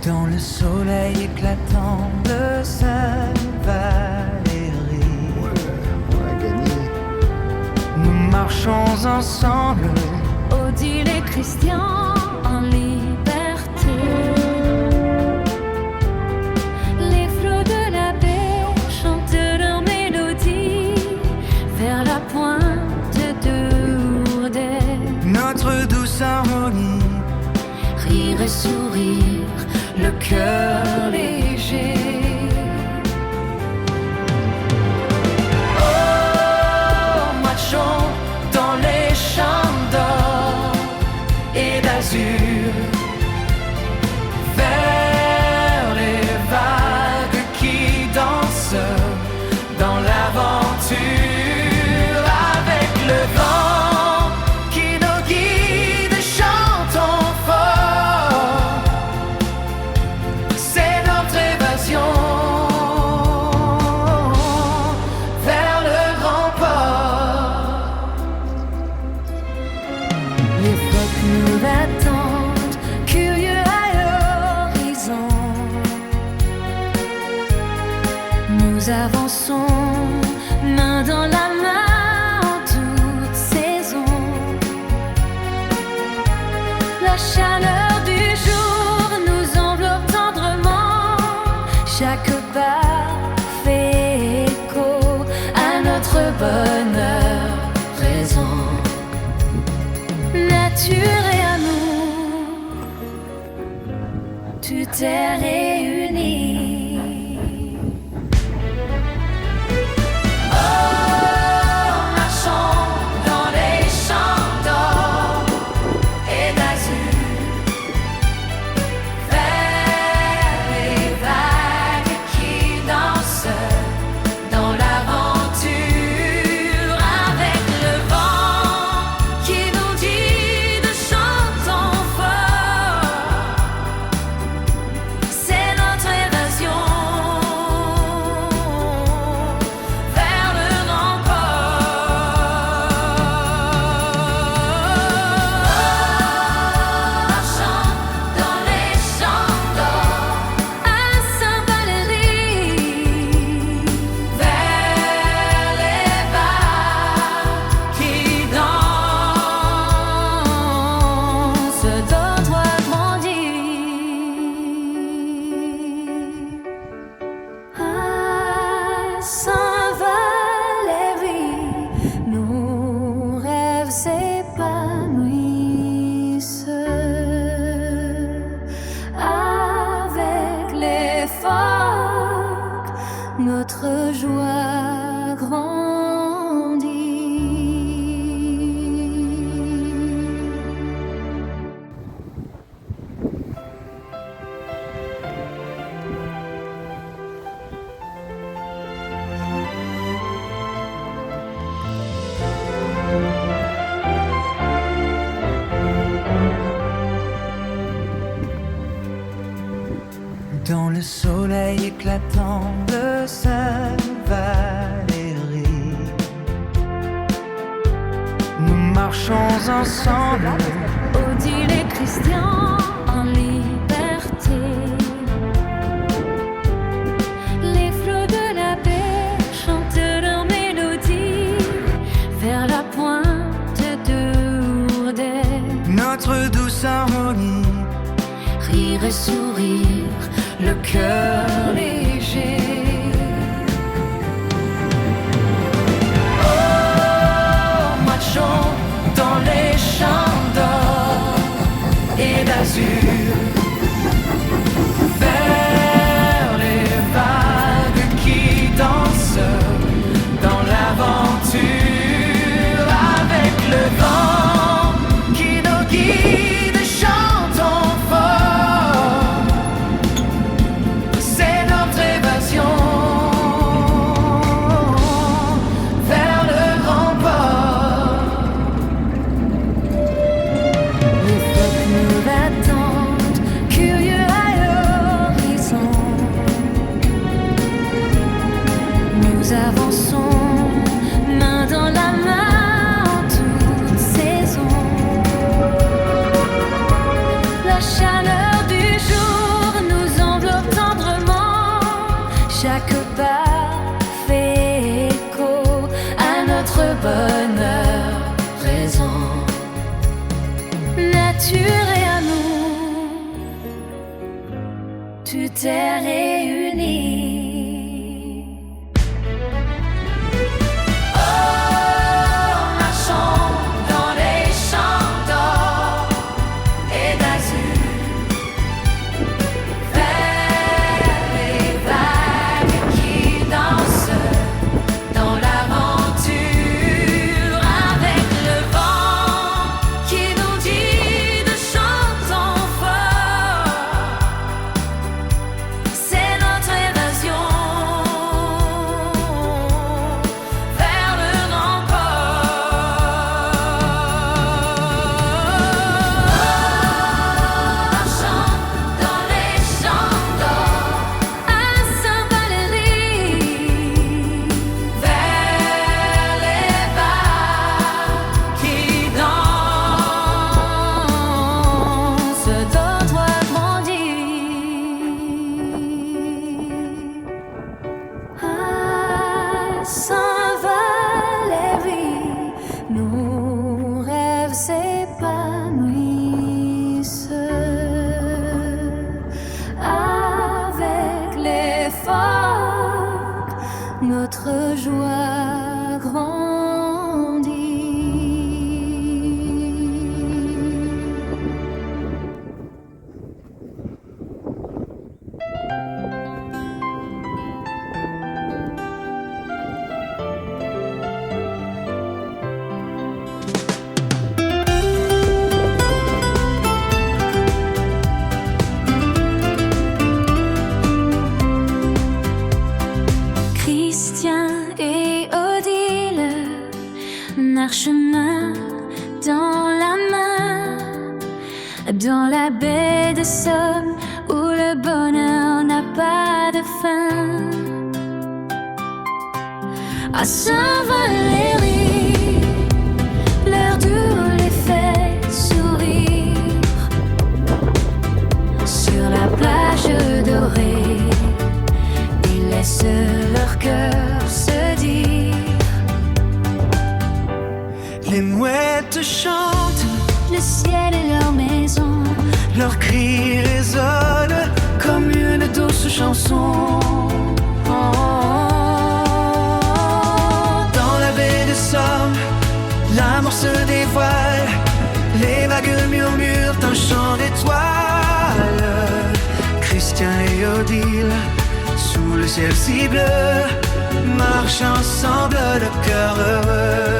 Dans le soleil éclatant de Sainte-Valérie, On a gagné. nous marchons ensemble. Odile et Christian en liberté. Les flots de la baie chantent leur mélodie vers la pointe de Ourdais. Notre douce harmonie, Rire et sourire, le cœur léger. oh, marchons dans les champs d'or et d'azur, vers les vagues qui dansent dans l'aventure, avec le vent qui nous guide, chantons fort, c'est notre évasion vers le grand port. Les phoques nous attendent, curieux à l'horizon. Nous avançons, main dans la main en toute saison. La chaleur du jour nous enveloppe tendrement. Chaque pas fait écho à notre bonheur présent. Nature et amour, tout est réuni. Oh, marchons dans les champs d'or et d'azur, vers les vagues qui dansent dans l'aventure, avec le vent qui nous guide, chantons fort, c'est notre évasion vers le grand port. Marchons dans les champs d'or À Saint-Valéry, vers les vagues qui dansent dans toi grandit. À Saint-Valéry, nos rêves s'épanouissent. Avec les phoques, notre joie grandit. Dans le soleil éclatant de Sainte-Valéry, nous marchons ensemble. Odile et Christian en liberté. Les flots de la baie chantent leur mélodie vers la pointe de Ourdais. Notre douce harmonie, Rire et sourire, le cœur léger. oh, marchons dans les champs d'or et d'azur, vers les vagues qui dansent dans l'aventure, avec le vent qui nous guide, chantons fort, c'est notre évasion vers le grand port. Les phoques nous attendent, curieux à l'horizon. Nous avançons, main dans la main en toute saison. La chaleur du jour nous tout est réuni. Notre joie grandit. Chemin dans la main, dans la baie de Somme où le bonheur n'a pas de fin. À Saint-Valéry, l'heure d'où les fait sourire. Sur la plage dorée, ils laissent leur cœur se dire. Les mouettes chantent, Le ciel est leur maison, leurs cris résonnent comme une douce chanson. Dans la baie de Somme, l'amour se dévoile, les vagues murmurent un chant d'étoiles. Christian et Odile, sous le ciel si bleu, marchent ensemble le cœur heureux.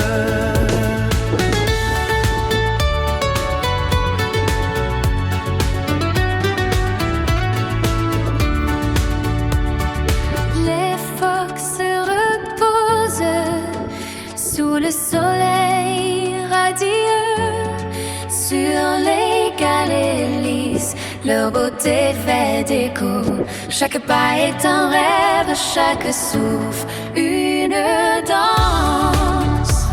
le soleil radieux sur les galets lisses, leur beauté fait déco. Chaque pas est un rêve, chaque souffle une danse.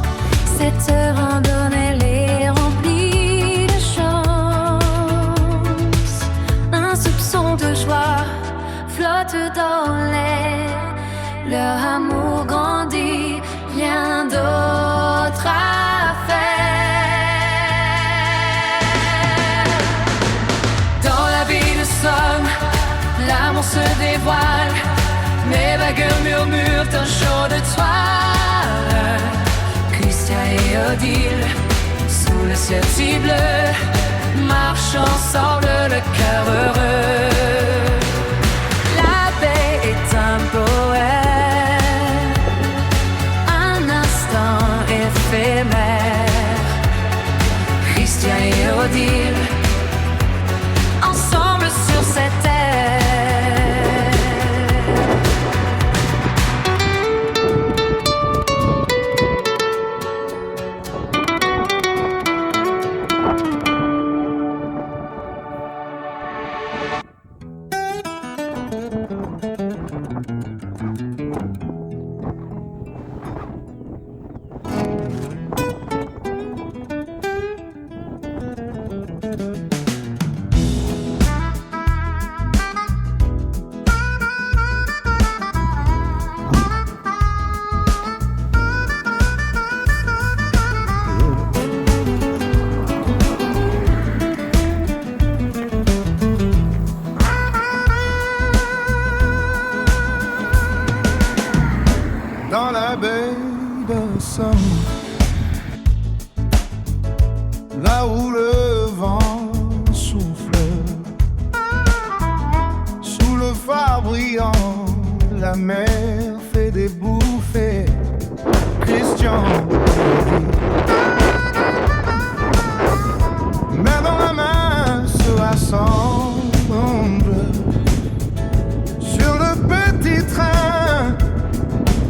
Cette randonnée les remplit de chance. Un soupçon de joie flotte dans l'air. Leur amour grandit, rien d'autre à faire. Dans la ville de Somme, l'amour se dévoile. Mes vagues murmurent un chant de toile. Christian et Odile, sous le ciel si bleu, marchent ensemble le cœur heureux. La paix est un poème, un instant éphémère. Christian et Odile, ensemble sur cette terre. la mer fait des bouffées. Christian mais dans la main se rassemble sur le petit train,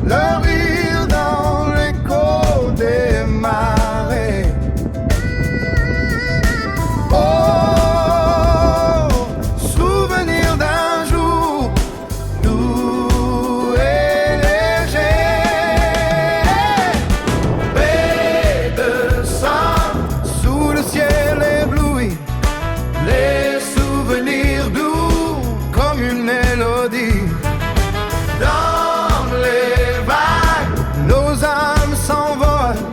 le rire dans l'écho des marées. Oh, souvenir d'un jour doux et léger. Baie de sang sous le ciel ébloui, les souvenirs doux comme une mélodie. Dans les vagues, nos âmes s'envolent,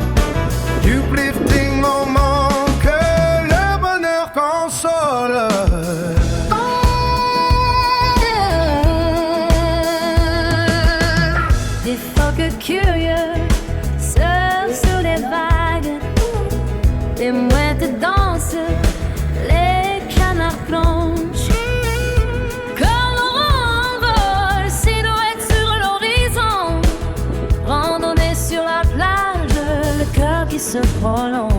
du uplifting moment que le bonheur console. Des phoques curieux surfent sur les vagues, les mouettes dansent, les canards plongent. Comme on vole, silhouette sur l'horizon, randonnée sur la plage, le cœur qui se prolonge.